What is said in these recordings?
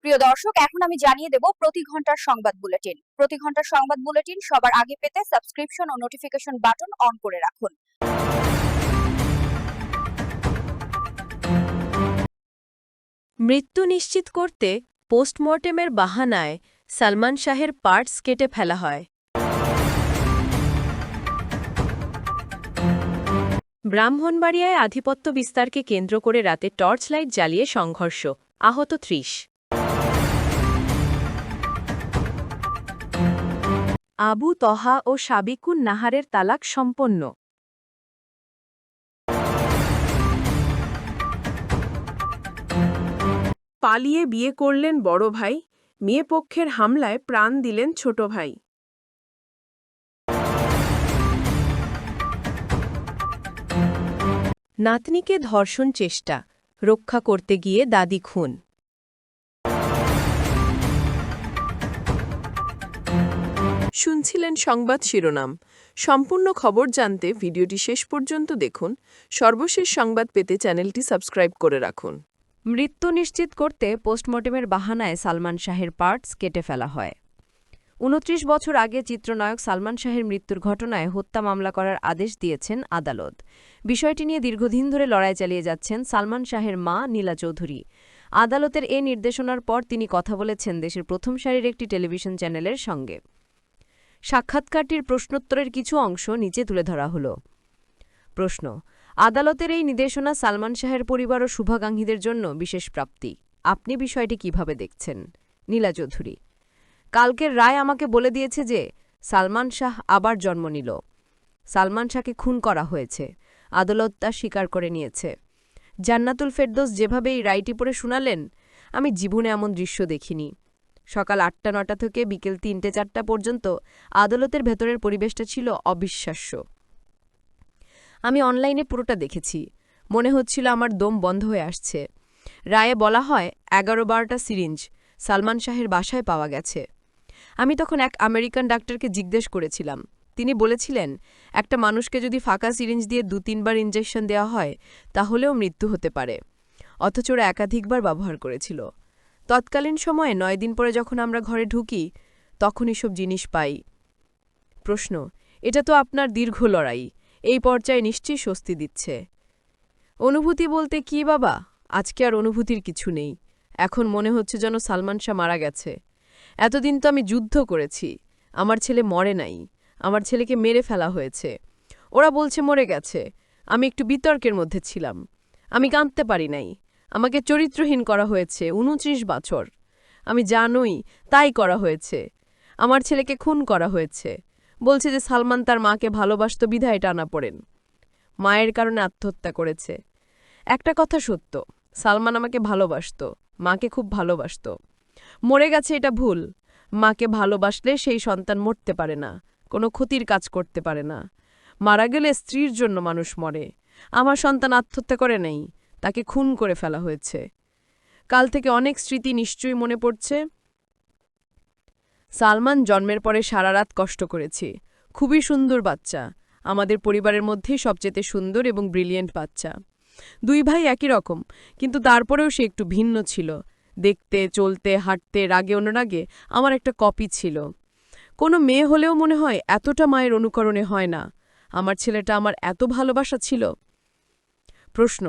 প্রিয় দর্শক, এখন আমি জানিয়ে দেব প্রতি ঘন্টার সংবাদ বুলেটিন। প্রতি ঘন্টার সংবাদ বুলেটিন সবার আগে পেতে সাবস্ক্রিপশন ও নোটিফিকেশন বাটন অন করে রাখুন। মৃত্যু নিশ্চিত করতে পোস্টমর্টেমের বাহানায় সালমান শাহের পার্টস কেটে ফেলা হয়। ব্রাহ্মণবাড়িয়ায় আধিপত্য বিস্তারকে কেন্দ্র করে রাতে টর্চ লাইট জ্বালিয়ে সংঘর্ষ, আহত ৩০। আবু তহা ও সাবিকুন নাহারের তালাক সম্পন্ন। পালিয়ে বিয়ে করলেন বড় ভাই, মেয়ে পক্ষের হামলায় প্রাণ দিলেন ছোট ভাই। নাতনিকে ধর্ষণ চেষ্টা, রক্ষা করতে গিয়ে দাদি খুন। শুনছিলেন সংবাদ শিরোনাম। সম্পূর্ণ খবর জানতে ভিডিওটি শেষ পর্যন্ত দেখুন। সর্বশেষ সংবাদ পেতে চ্যানেলটি সাবস্ক্রাইব করে রাখুন। মৃত্যু নিশ্চিত করতে পোস্টমর্টেমের বাহানায় সালমান শাহের পার্টস কেটে ফেলা হয়। ২৯ বছর আগে চিত্রনায়ক সালমান শাহের মৃত্যুর ঘটনায় হত্যা মামলা করার আদেশ দিয়েছেন আদালত। বিষয়টি নিয়ে দীর্ঘদিন ধরে লড়াই চালিয়ে যাচ্ছেন সালমান শাহের মা নীলা চৌধুরী। আদালতের এ নির্দেশনার পর তিনি কথা বলেছেন দেশের প্রথম সারির একটি টেলিভিশন চ্যানেলের সঙ্গে। সাক্ষাৎকারটির প্রশ্নোত্তরের কিছু অংশ নিচে তুলে ধরা হল। প্রশ্ন: আদালতের এই নির্দেশনা সালমান শাহের পরিবার ও শুভাকাঙ্ক্ষীদের জন্য বিশেষ প্রাপ্তি। আপনি বিষয়টি কিভাবে দেখছেন? নীলা চৌধুরী: কালকের রায় আমাকে বলে দিয়েছে যে সালমান শাহ আবার জন্ম নিল। সালমান শাহকে খুন করা হয়েছে, আদালত তা স্বীকার করে নিয়েছে। জান্নাতুল ফেরদৌস যেভাবে এই রায়টি পড়ে শোনালেন, আমি জীবনে এমন দৃশ্য দেখিনি। সকাল ৮টা-৯টা থেকে বিকেল ৩টে-৪টা পর্যন্ত আদালতের ভেতরের পরিবেশটা ছিল অবিশ্বাস্য। আমি অনলাইনে পুরোটা দেখেছি। মনে হচ্ছিল আমার দম বন্ধ হয়ে আসছে। রায়ে বলা হয় ১১-১২টা সিরিঞ্জ সালমান শাহের বাসায় পাওয়া গেছে। আমি তখন এক আমেরিকান ডাক্তারকে জিজ্ঞেস করেছিলাম। তিনি বলেছিলেন, একটা মানুষকে যদি ফাঁকা সিরিঞ্জ দিয়ে ২-৩ বার ইনজেকশন দেওয়া হয় তাহলেও মৃত্যু হতে পারে, অথচ ওরা একাধিকবার ব্যবহার করেছিল। তৎকালীন সময়ে ৯ দিন পরে যখন আমরা ঘরে ঢুকি তখনই সব জিনিস পাই। প্রশ্ন: এটা তো আপনার দীর্ঘ লড়াই, এই পর্যায়ে নিশ্চয়ই স্বস্তি দিচ্ছে। অনুভূতি বলতে কি বাবা, আজকে আর অনুভূতির কিছু নেই। এখন মনে হচ্ছে যেন সালমান শাহ মারা গেছে। এতদিন তো আমি যুদ্ধ করেছি, আমার ছেলে মরে নাই, আমার ছেলেকে মেরে ফেলা হয়েছে। ওরা বলছে মরে গেছে, আমি একটু বিতর্কের মধ্যে ছিলাম। আমি কাঁদতে পারি নাই। আমাকে চরিত্রহীন করা হয়েছে ২৯ বছর। আমি জানই তাই করা হয়েছে। আমার ছেলেকে খুন করা হয়েছে। বলছে যে সালমান তার মাকে ভালোবাসত বিধায় টানা পড়েন। মায়ের কারণে আত্মহত্যা করেছে। একটা কথা সত্য, সালমান আমাকে ভালোবাসত, মাকে খুব ভালোবাসত। মরে গেছে এটা ভুল। মাকে ভালোবাসলে সেই সন্তান মরতে পারে না, কোনো ক্ষতির কাজ করতে পারে না। মারা গেলে স্ত্রীর জন্য মানুষ মরে। আমার সন্তান আত্মহত্যা করে নেই, তাকে খুন করে ফেলা হয়েছে। কাল থেকে অনেক স্মৃতি নিশ্চয়ই মনে পড়ছে। সালমান জন্মের পরে সারা রাত কষ্ট করেছি। খুবই সুন্দর বাচ্চা, আমাদের পরিবারের মধ্যেই সবচেয়ে সুন্দর এবং ব্রিলিয়েন্ট বাচ্চা। ২ ভাই একই রকম, কিন্তু তারপরেও সে একটু ভিন্ন ছিল। দেখতে, চলতে, হাঁটতে, রাগে অনুরাগে আমার একটা কপি ছিল। কোনো মেয়ে হলেও মনে হয় এতটা মায়ের অনুকরণে হয় না। আমার ছেলেটা আমার এত ভালোবাসা ছিল। প্রশ্ন: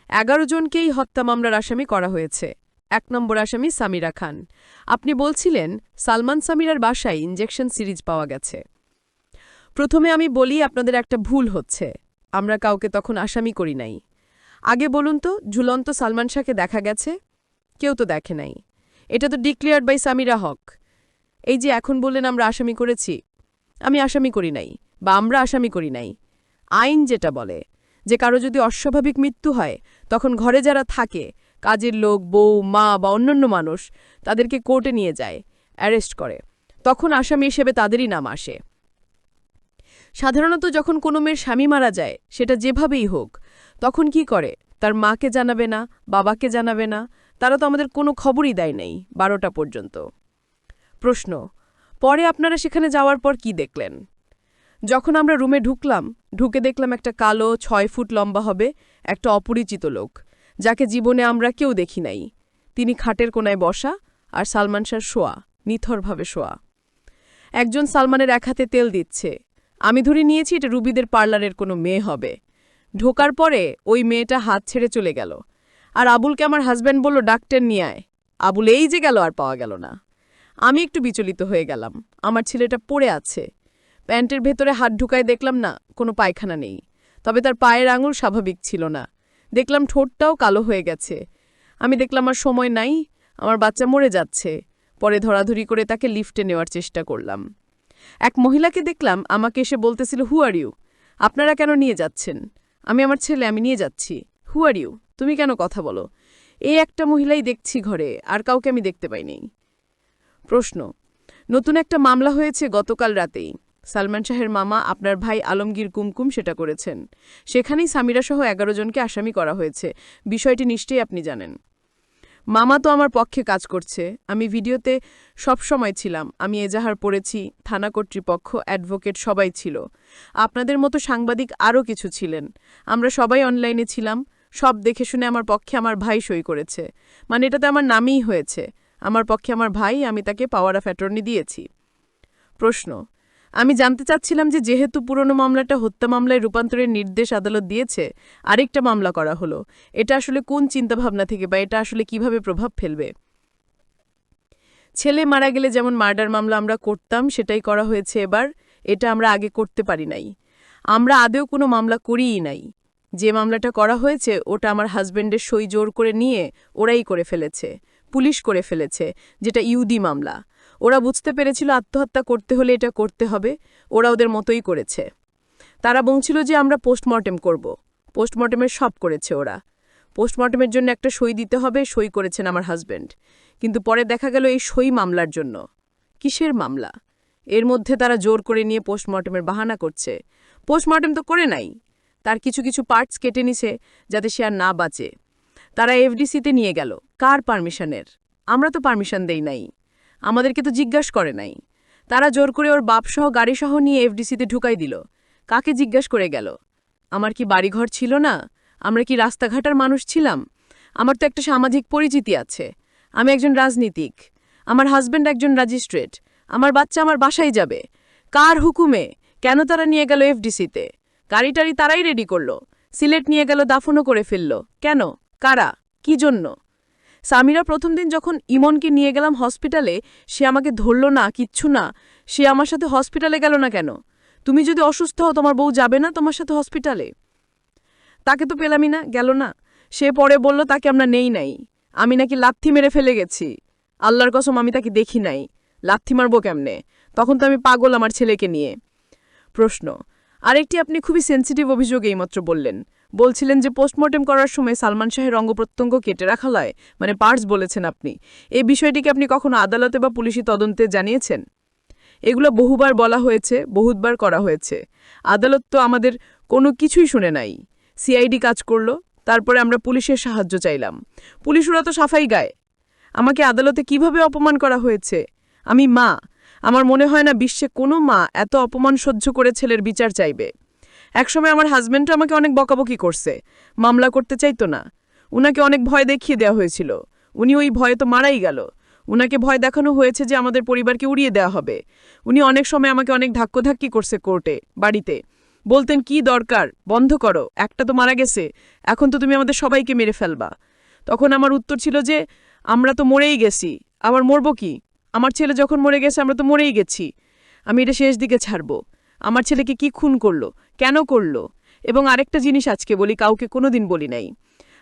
১১ জনকেই হত্যা মামলার আসামি করা হয়েছে। ১ নম্বর আসামি সামিরা খান। আপনি বলছিলেন সালমান সামিরার বাসায় ইনজেকশন সিরিজ পাওয়া গেছে। প্রথমে আমি বলি আপনাদের একটা ভুল হচ্ছে। আমরা কাউকে তখন আসামি করি নাই। আগে বলুন তো, ঝুলন্ত সালমান শাহকে দেখা গেছে? কেউ তো দেখে নাই। এটা তো ডিক্লেয়ার্ড বাই সামিরা হক। এই যে এখন বললেন আমরা আসামি করেছি, আমি আসামি করি নাই, বা আমরা আসামি করি নাই। আইন যেটা বলে যে কারো যদি অস্বাভাবিক মৃত্যু হয় তখন ঘরে যারা থাকে, কাজের লোক, বউ, মা বা অন্যান্য মানুষ, তাদেরকে কোর্টে নিয়ে যায়, অ্যারেস্ট করে। তখন আসামি হিসেবে তাদেরই নাম আসে। সাধারণত যখন কোনো মেয়ের স্বামী মারা যায়, সেটা যেভাবেই হোক, তখন কি করে? তার মাকে জানাবে না, বাবাকে জানাবে না। তারা তো আমাদের কোনো খবরই দেয় নাই ১২টা পর্যন্ত। প্রশ্ন: পরে আপনারা সেখানে যাওয়ার পর কি দেখলেন? যখন আমরা রুমে ঢুকলাম, ঢুকে দেখলাম একটা কালো ৬ ফুট লম্বা হবে একটা অপরিচিত লোক, যাকে জীবনে আমরা কেউ দেখি নাই। তিনি খাটের কোনায় বসা আর সালমান শাহ শোয়া, নিথরভাবে শোয়া। একজন সালমানের এক হাতে তেল দিচ্ছে। আমি ধরে নিয়েছি এটা রুবিদের পার্লারের কোনো মেয়ে হবে। ঢোকার পরে ওই মেয়েটা হাত ছেড়ে চলে গেল। আর আবুলকে আমার হাজব্যান্ড বলল, ডাক্তার নিয়ে আয়। আবুল এই যে গেল, আর পাওয়া গেল না। আমি একটু বিচলিত হয়ে গেলাম। আমার ছেলেটা পড়ে আছে। প্যান্টের ভেতরে হাত ঢুকায় দেখলাম না, কোনো পায়খানা নেই। তবে তার পায়ের আঙুল স্বাভাবিক ছিল না। দেখলাম ঠোঁটটাও কালো হয়ে গেছে। আমি দেখলাম আর সময় নাই, আমার বাচ্চা মরে যাচ্ছে। পরে ধরাধরি করে তাকে লিফটে নেওয়ার চেষ্টা করলাম। এক মহিলাকে দেখলাম আমাকে এসে বলতেছিল, হু আর ইউ? আপনারা কেন নিয়ে যাচ্ছেন? আমি আমার ছেলে, আমি নিয়ে যাচ্ছি। হু আর ইউ? তুমি কেন কথা বলো? এই একটা মহিলাই দেখছি ঘরে, আর কাউকে আমি দেখতে পাইনি। প্রশ্ন: নতুন একটা মামলা হয়েছে গতকাল রাতেই। সালমান শাহের মামা আপনার ভাই আলমগীর কুমকুম সেটা করেছেন। সেখানেই সামিরাসহ 11 জনকে আসামি করা হয়েছে। বিষয়টি নিশ্চয়ই আপনি জানেন। মামা তো আমার পক্ষে কাজ করছে। আমি ভিডিওতে সব সময় ছিলাম। আমি এজাহার পড়েছি, থানা কর্তৃপক্ষ, অ্যাডভোকেট সবাই ছিল। আপনাদের মতো সাংবাদিক আরও কিছু ছিলেন। আমরা সবাই অনলাইনে ছিলাম। সব দেখে শুনে আমার পক্ষে আমার ভাই সই করেছে। মানে এটাতে আমার নামই হয়েছে। আমার পক্ষে আমার ভাই, আমি তাকে পাওয়ার অফ অ্যাটর্নি দিয়েছি। প্রশ্ন: আমি জানতে চাচ্ছিলাম যে যেহেতু পুরনো মামলাটা হত্যা মামলায় রূপান্তরের নির্দেশ আদালত দিয়েছে, আরেকটা মামলা করা হলো, এটা আসলে কোন চিন্তাভাবনা থেকে বা এটা আসলে কিভাবে প্রভাব ফেলবে? ছেলে মারা গেলে যেমন মার্ডার মামলা আমরা করতাম, সেটাই করা হয়েছে এবার। এটা আমরা আগে করতে পারি নাই। আমরা আদেও কোনো মামলা করিই নাই। যে মামলাটা করা হয়েছে ওটা আমার হাজব্যান্ডের সই জোর করে নিয়ে ওরাই করে ফেলেছে, পুলিশ করে ফেলেছে, যেটা ইউডি মামলা। ওরা বুঝতে পেরেছিল আত্মহত্যা করতে হলে এটা করতে হবে, ওরা ওদের মতোই করেছে। তারা বলছিল যে আমরা পোস্টমর্টেম করব। পোস্টমর্টেমের সব করেছে ওরা। পোস্টমর্টেমের জন্য একটা সই দিতে হবে, সই করেছেন আমার হাজব্যান্ড। কিন্তু পরে দেখা গেল এই সই মামলার জন্য। কিসের মামলা? এর মধ্যে তারা জোর করে নিয়ে পোস্টমর্টেমের বাহানা করছে। পোস্টমর্টেম তো করে নাই, তার কিছু কিছু পার্টস কেটে নিছে যাতে সে আর না বাঁচে। তারা এফডিসিতে নিয়ে গেল। কার পারমিশনের? আমরা তো পারমিশন দেই নাই, আমাদেরকে তো জিজ্ঞাসা করে নাই। তারা জোর করে ওর বাপসহ গাড়িসহ নিয়ে এফডিসিতে ঢুকাই দিল। কাকে জিজ্ঞাসা করে গেল? আমার কি বাড়িঘর ছিল না? আমরা কি রাস্তাঘাটার মানুষ ছিলাম? আমার তো একটা সামাজিক পরিচিতি আছে। আমি একজন রাজনীতিক। আমার হাজব্যান্ড একজন ম্যাজিস্ট্রেট। আমার বাচ্চা আমার বাসায় যাবে। কার হুকুমে? কেন তারা নিয়ে গেল এফডিসিতে? গাড়িটারি তারাই রেডি করলো। সিলেট নিয়ে গেল, দাফনও করে ফেলল। কেন? কারা? কি জন্য? সামিরা প্রথম দিন যখন ইমনকে নিয়ে গেলাম হসপিটালে, সে আমাকে ধরল না, কিচ্ছু না। সে আমার সাথে হসপিটালে গেল না কেন? তুমি যদি অসুস্থ হও তোমার বউ যাবে না তোমার সাথে হসপিটালে? তাকে তো পেলামই না, গেল না। সে পরে বলল তাকে আমরা নেই নাই, আমি নাকি লাথি মেরে ফেলে গেছি। আল্লাহর কসম আমি তাকে দেখি নাই। লাথি মারবো কেমনে? তখন তো আমি পাগল আমার ছেলেকে নিয়ে। প্রশ্ন: আরেকটি আপনি খুবই সেন্সিটিভ অভিযোগ এইমাত্র বললেন। বলছিলেন যে পোস্টমর্টেম করার সময় সালমান শাহের অঙ্গপ্রত্যঙ্গ কেটে রাখা হয়, মানে পার্টস বলেছেন আপনি। এই বিষয়টিকে আপনি কখনো আদালতে বা পুলিশি তদন্তে জানিয়েছেন? এগুলো বহুবার বলা হয়েছে, বহুতবার করা হয়েছে। আদালত তো আমাদের কোনো কিছুই শুনে নাই। সিআইডি কাজ করল, তারপরে আমরা পুলিশের সাহায্য চাইলাম। পুলিশ ওরা তো সাফাই গায়। আমাকে আদালতে কিভাবে অপমান করা হয়েছে? আমি মা, আমার মনে হয় না বিশ্বে কোনো মা এত অপমান সহ্য করে ছেলের বিচার চাইবে। একসময় আমার হাজব্যান্ডও আমাকে অনেক বকাবকি করছে, মামলা করতে চাইতো না। উনাকে অনেক ভয় দেখিয়ে দেওয়া হয়েছিল, উনি ওই ভয়ে তো মারাই গেল। উনাকে ভয় দেখানো হয়েছে যে আমাদের পরিবারকে উড়িয়ে দেওয়া হবে। উনি অনেক সময় আমাকে অনেক ধাক্কি করছে কোর্টে, বাড়িতে। বলতেন কি দরকার, বন্ধ করো, একটা তো মারা গেছে, এখন তো তুমি আমাদের সবাইকে মেরে ফেলবা। তখন আমার উত্তর ছিল যে আমরা তো মরেই গেছি, আবার মরব কি? আমার ছেলে যখন মরে গেছে আমরা তো মরেই গেছি। আমি এটা শেষ দিকে ছাড়ব। আমার ছেলেকে কি খুন করলো, কেন করলো? এবং আরেকটা জিনিস আজকে বলি, কাউকে কোনোদিন বলি নাই।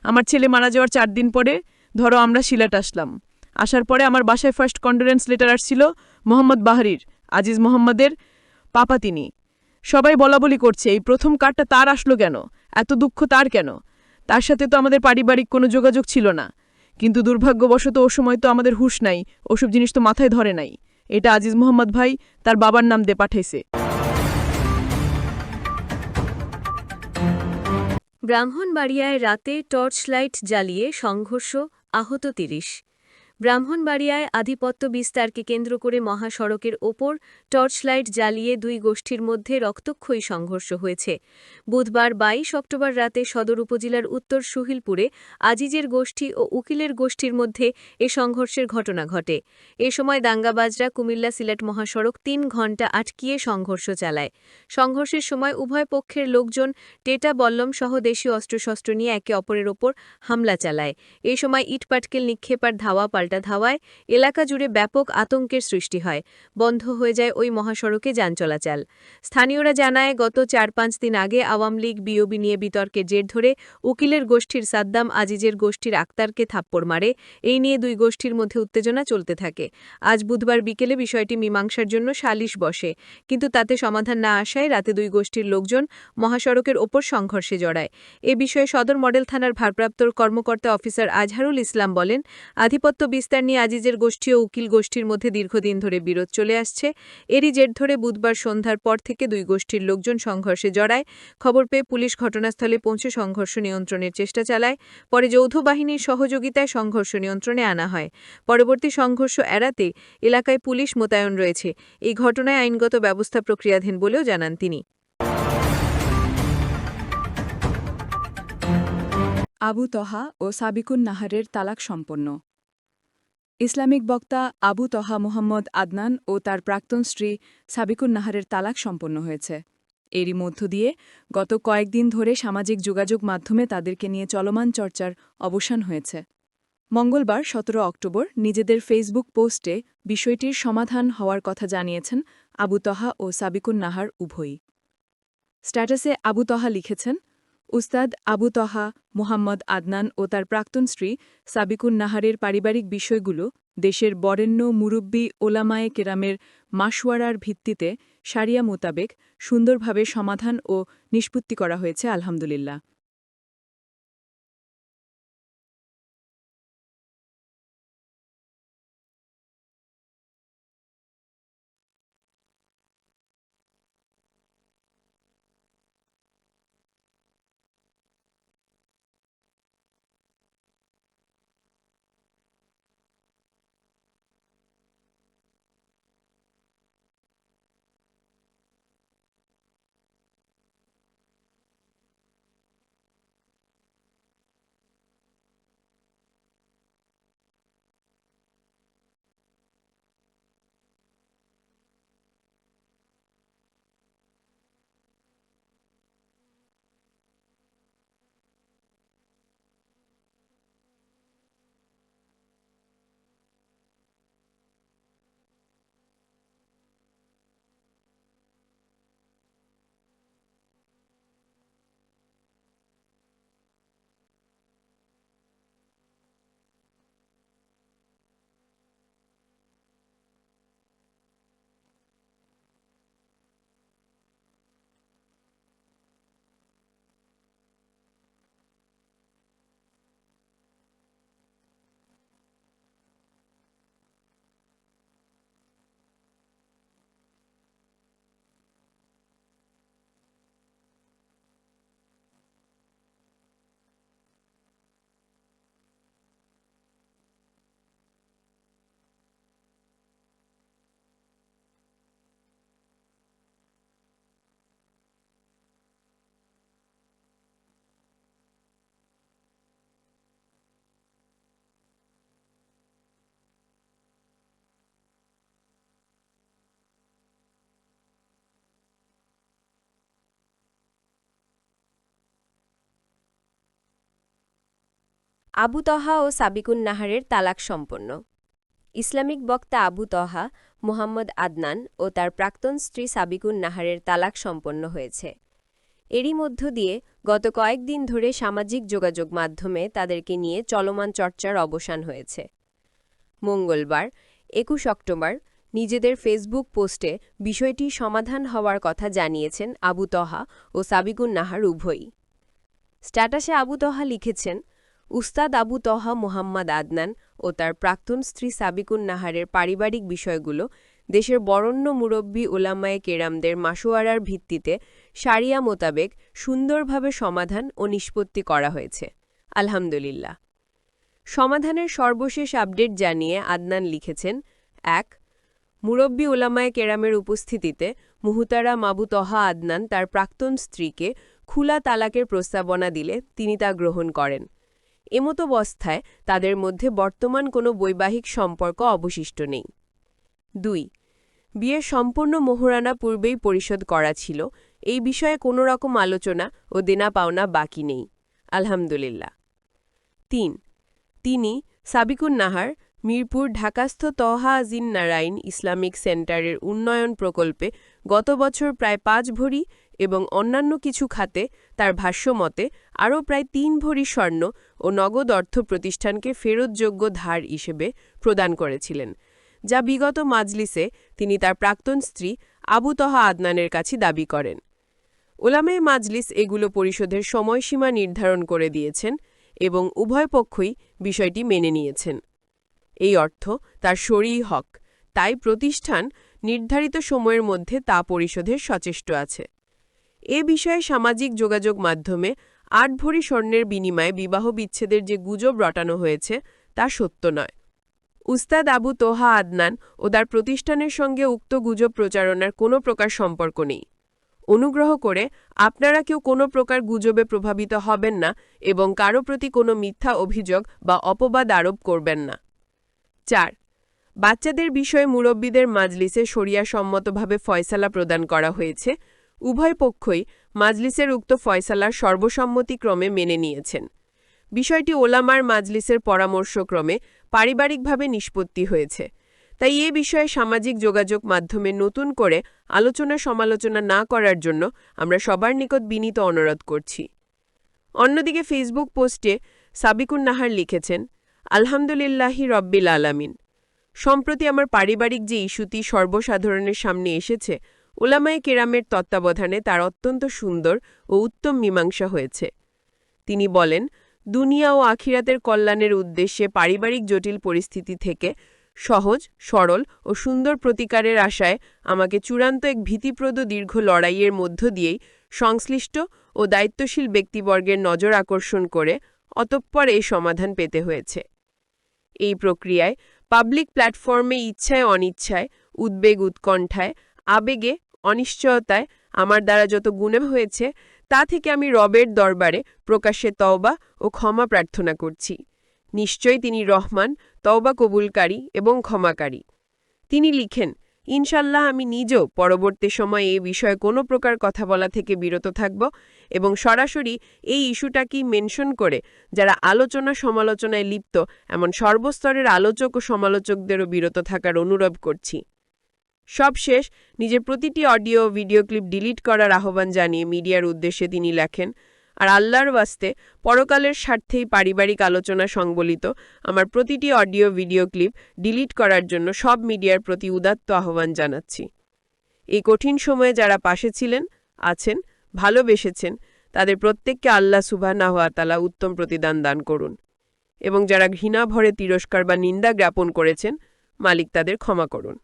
আমার ছেলে মারা যাওয়ার 4 দিন পরে ধরো আমরা সিলেট আসলাম। আসার পরে আমার বাসায় ফার্স্ট কন্ডোলেন্স লেটার আসছিল মোহাম্মদ বাহারির, আজিজ মোহাম্মদের পাপা তিনি। সবাই বলাবলি করছে এই প্রথম কার্ডটা তার আসলো কেন, এত দুঃখ তার কেন? তার সাথে তো আমাদের পারিবারিক কোনো যোগাযোগ ছিল না। কিন্তু দুর্ভাগ্যবশত ও সময় তো আমাদের হুঁশ নাই, ওসব জিনিস তো মাথায় ধরে নাই। এটা আজিজ মোহাম্মদ ভাই তার বাবার নাম দিয়ে পাঠাইছে। ব্রাহ্মণবাড়িয়ায় রাতে টর্চ লাইট জ্বালিয়ে সংঘর্ষ, আহত 30। ব্রাহ্মণবাড়িয়ায় আধিপত্য বিস্তারকে কেন্দ্র করে মহাসড়কের ওপর টর্চলাইট জ্বালিয়ে দুই গোষ্ঠীর মধ্যে রক্তক্ষয়ী সংঘর্ষ হয়েছে। বুধবার ২২ অক্টোবর রাতে সদর উপজেলার উত্তর সুহিলপুরে আজিজের গোষ্ঠী ও উকিলের গোষ্ঠীর মধ্যে এ সংঘর্ষের ঘটনা ঘটে। এ সময় দাঙ্গাবাজরা কুমিল্লা সিলেট মহাসড়ক ৩ ঘণ্টা আটকিয়ে সংঘর্ষ চালায়। সংঘর্ষের সময় উভয় পক্ষের লোকজন টেটা বল্লম সহ দেশীয় অস্ত্রশস্ত্র নিয়ে একে অপরের ওপর হামলা চালায়। এ সময় ইটপাটকেল নিক্ষেপ আর ধাওয়া পাল্টা ধাওয়ায় এলাকা জুড়ে ব্যাপক আতঙ্কের সৃষ্টি হয়। বন্ধ হয়ে যায় ওই মহাসড়কে যান চলাচল। স্থানীয়রা জানায়, গত ৪-৫ দিন আগে আওয়ামী লীগ বিওবি নিয়ে বিতর্কের জের ধরে উকিলের গোষ্ঠীর সাদ্দাম আজিজের গোষ্ঠীর আক্তারকে থাপ্পড় মারে। এই নিয়ে দুই গোষ্ঠীর মধ্যে উত্তেজনা চলতে থাকে। আজ বুধবার বিকেলে বিষয়টি মীমাংসার জন্য সালিশ বসে, কিন্তু তাতে সমাধান না আসায় রাতে দুই গোষ্ঠীর লোকজন মহাসড়কের ওপর সংঘর্ষে জড়ায়। এ বিষয়ে সদর মডেল থানার ভারপ্রাপ্ত কর্মকর্তা অফিসার আজহারুল ইসলাম বলেন, আধিপত্য বিস্তার নিয়ে আজিজের গোষ্ঠী ও উকিল গোষ্ঠীর মধ্যে দীর্ঘদিন ধরে বিরোধ চলে আসছে। এরই জের ধরে বুধবার সন্ধ্যার পর থেকে দুই গোষ্ঠীর লোকজন সংঘর্ষে জড়ায়। খবর পেয়ে পুলিশ ঘটনাস্থলে পৌঁছে সংঘর্ষ নিয়ন্ত্রণের চেষ্টা চালায়। পরে যৌথ বাহিনীর সহযোগিতায় সংঘর্ষ নিয়ন্ত্রণে আনা হয়। পরবর্তী সংঘর্ষ এড়াতে এলাকায় পুলিশ মোতায়েন রয়েছে। এই ঘটনায় আইনগত ব্যবস্থা প্রক্রিয়াধীন বলেও জানান তিনি। আবু তহা ও সাবিকুন নাহারের তালাক সম্পন্ন। ইসলামিক বক্তা আবু তহা মুহাম্মদ আদনান ও তার প্রাক্তন স্ত্রী সাবিকুন নাহারের তালাক সম্পন্ন হয়েছে। এরই মধ্য দিয়ে গত কয়েকদিন ধরে সামাজিক যোগাযোগ মাধ্যমে তাদেরকে নিয়ে চলমান চর্চার অবসান হয়েছে। মঙ্গলবার ১৭ অক্টোবর নিজেদের ফেসবুক পোস্টে বিষয়টির সমাধান হওয়ার কথা জানিয়েছেন আবু তহা ও সাবিকুন নাহার উভয়ই। স্ট্যাটাসে আবু তহা লিখেছেন, উস্তাদ আবু তহা মুহাম্মদ আদনান ও তার প্রাক্তন স্ত্রী সাবিকুন নাহারের পারিবারিক বিষয়গুলো দেশের বরেণ্য মুরব্বী ওলামায়ে কেরামের মাশওয়ারার ভিত্তিতে শারিয়া মোতাবেক সুন্দরভাবে সমাধান ও নিষ্পত্তি করা হয়েছে, আলহামদুলিল্লাহ। আবু তহা ও সাবিকুন নাহারের তালাক সম্পন্ন। ইসলামিক বক্তা আবু তহা মুহাম্মদ আদনান ও তার প্রাক্তন স্ত্রী সাবিকুন নাহারের তালাক সম্পন্ন হয়েছে। এরই মধ্য দিয়ে গত কয়েকদিন ধরে সামাজিক যোগাযোগ মাধ্যমে তাদেরকে নিয়ে চলমান চর্চার অবসান হয়েছে। মঙ্গলবার ২১ অক্টোবর নিজেদের ফেসবুক পোস্টে বিষয়টি সমাধান হওয়ার কথা জানিয়েছেন আবু তহা ও সাবিকুন নাহার উভয়ই। স্ট্যাটাসে আবু তহা লিখেছেন, উস্তাদ আবু তহা মুহাম্মদ আদনান ও তার প্রাক্তন স্ত্রী সাবিকুন নাহারের পারিবারিক বিষয়গুলো দেশের বরেণ্য মুরব্বী ওলামায়ে কেরামদের মাশওয়ারার ভিত্তিতে শারিয়া মোতাবেক সুন্দরভাবে সমাধান ও নিষ্পত্তি করা হয়েছে, আলহামদুলিল্লাহ। সমাধানের সর্বশেষ আপডেট জানিয়ে আদনান লিখেছেন ১. মুরব্বি ওলামায়ে কেরামের উপস্থিতিতে মুহতারাম আবু তহা আদনান তার প্রাক্তন স্ত্রীকে খোলা তালাকের প্রস্তাবনা দিলে তিনি তা গ্রহণ করেন। এমতাবস্থায় তাদের মধ্যে বর্তমান কোনো বৈবাহিক সম্পর্ক অবশিষ্ট নেই। ২. বিয়ের সম্পূর্ণ মোহরানা পূর্বেই পরিশোধ করা ছিল, এই বিষয়ে কোনো রকম আলোচনা ও দেনা পাওনা বাকি নেই। আলহামদুলিল্লাহ। ৩. তিনি সাবিকুন নাহার মিরপুর ঢাকাস্থ তহা আজিন নারাইন ইসলামিক সেন্টারের উন্নয়ন প্রকল্পে গত বছর প্রায় ৫ ভরি এবং অন্যান্য কিছু খাতে তার ভাষ্যমতে আরও প্রায় ৩ ভরি স্বর্ণ ও নগদ অর্থ প্রতিষ্ঠানকে ফেরতযোগ্য ধার হিসেবে প্রদান করেছিলেন, যা বিগত মাজলিসে তিনি তার প্রাক্তন স্ত্রী আবু তহা আদনানের কাছে দাবি করেন। ওলামায়ে মাজলিস এগুলো পরিশোধের সময়সীমা নির্ধারণ করে দিয়েছেন এবং উভয় পক্ষই বিষয়টি মেনে নিয়েছেন। এই অর্থ তার শরঈ হক, তাই প্রতিষ্ঠান নির্ধারিত সময়ের মধ্যে তা পরিশোধের সচেষ্ট আছে। এ বিষয়ে সামাজিক যোগাযোগ মাধ্যমে ৮ ভরি স্বর্ণের বিনিময়ে বিবাহ বিচ্ছেদের যে গুজব রটানো হয়েছে তা সত্য নয়। উস্তাদ আবু তোহা আদনান ও তার প্রতিষ্ঠানের সঙ্গে উক্ত গুজব প্রচারণার কোনো প্রকার সম্পর্ক নেই। অনুগ্রহ করে আপনারা কেউ কোনো প্রকার গুজবে প্রভাবিত হবেন না এবং কারো প্রতি কোনো মিথ্যা অভিযোগ বা অপবাদ আরোপ করবেন না। ৪. বাচ্চাদের বিষয়ে মুরব্বিদের মাজলিসে শরিয়াসম্মতভাবে ফয়সালা প্রদান করা হয়েছে। উভয় পক্ষই মাজলিসের উক্ত ফয়সালার সর্বসম্মতিক্রমে মেনে নিয়েছেন। বিষয়টি ওলামার মাজলিসের পরামর্শক্রমে পারিবারিকভাবে নিষ্পত্তি হয়েছে, তাই এ বিষয়ে সামাজিক যোগাযোগ মাধ্যমে নতুন করে আলোচনা সমালোচনা না করার জন্য আমরা সবার নিকট বিনীত অনুরোধ করছি। অন্যদিকে ফেসবুক পোস্টে সাবিকুন নাহার লিখেছেন, আলহামদুলিল্লাহি রব্বিল আলামিন। সম্প্রতি আমার পারিবারিক যে ইস্যুটি সর্বসাধারণের সামনে এসেছে, ওলামায়ে কেরামের তত্ত্বাবধানে তার অত্যন্ত সুন্দর ও উত্তম মীমাংসা হয়েছে। তিনি বলেন, দুনিয়া ও আখিরাতের কল্যাণের উদ্দেশ্যে পারিবারিক জটিল পরিস্থিতি থেকে সহজ, সরল ও সুন্দর প্রতিকারের আশায় আমাকে চূড়ান্ত এক ভীতিপ্রদ দীর্ঘ লড়াইয়ের মধ্য দিয়েই সংশ্লিষ্ট ও দায়িত্বশীল ব্যক্তিবর্গের নজর আকর্ষণ করে অতঃপর এই সমাধান পেতে হয়েছে। এই প্রক্রিয়ায় পাবলিক প্ল্যাটফর্মে ইচ্ছায় অনিচ্ছায়, উদ্বেগ উৎকণ্ঠায়, আবেগে, অনিশ্চয়তায় আমার দ্বারা যত গুনাহ হয়েছে তা থেকে আমি রবের দরবারে প্রকাশ্যে তওবা ও ক্ষমা প্রার্থনা করছি। নিশ্চয়ই তিনি রহমান, তওবা কবুলকারী এবং ক্ষমাকারী। তিনি লিখেন, ইনশাল্লাহ আমি নিজেও পরবর্তী সময়ে এ বিষয়ে কোনো প্রকার কথা বলা থেকে বিরত থাকব এবং সরাসরি এই ইস্যুটাকেই মেনশন করে যারা আলোচনা সমালোচনায় লিপ্ত এমন সর্বস্তরের আলোচক ও সমালোচকদেরও বিরত থাকার অনুরোধ করছি। সবশেষ নিজের প্রতিটি অডিও ও ভিডিও ক্লিপ ডিলিট করার আহ্বান জানিয়ে মিডিয়ার উদ্দেশ্যে তিনি লেখেন, আর আল্লাহর ওয়াস্তে পরকালের স্বার্থেই পারিবারিক আলোচনা সংবলিত আমার প্রতিটি অডিও ভিডিও ক্লিপ ডিলিট করার জন্য সব মিডিয়ার প্রতি উদাত্ত আহ্বান জানাচ্ছি। এই কঠিন সময়ে যারা পাশে ছিলেন, আছেন, ভালোবেসেছেন, তাদের প্রত্যেককে আল্লাহ সুবহানাহু ওয়া তাআলা উত্তম প্রতিদান দান করুন এবং যারা ঘৃণা ভরে তিরস্কার বা নিন্দা জ্ঞাপন করেছেন, মালিক তাদের ক্ষমা করুন।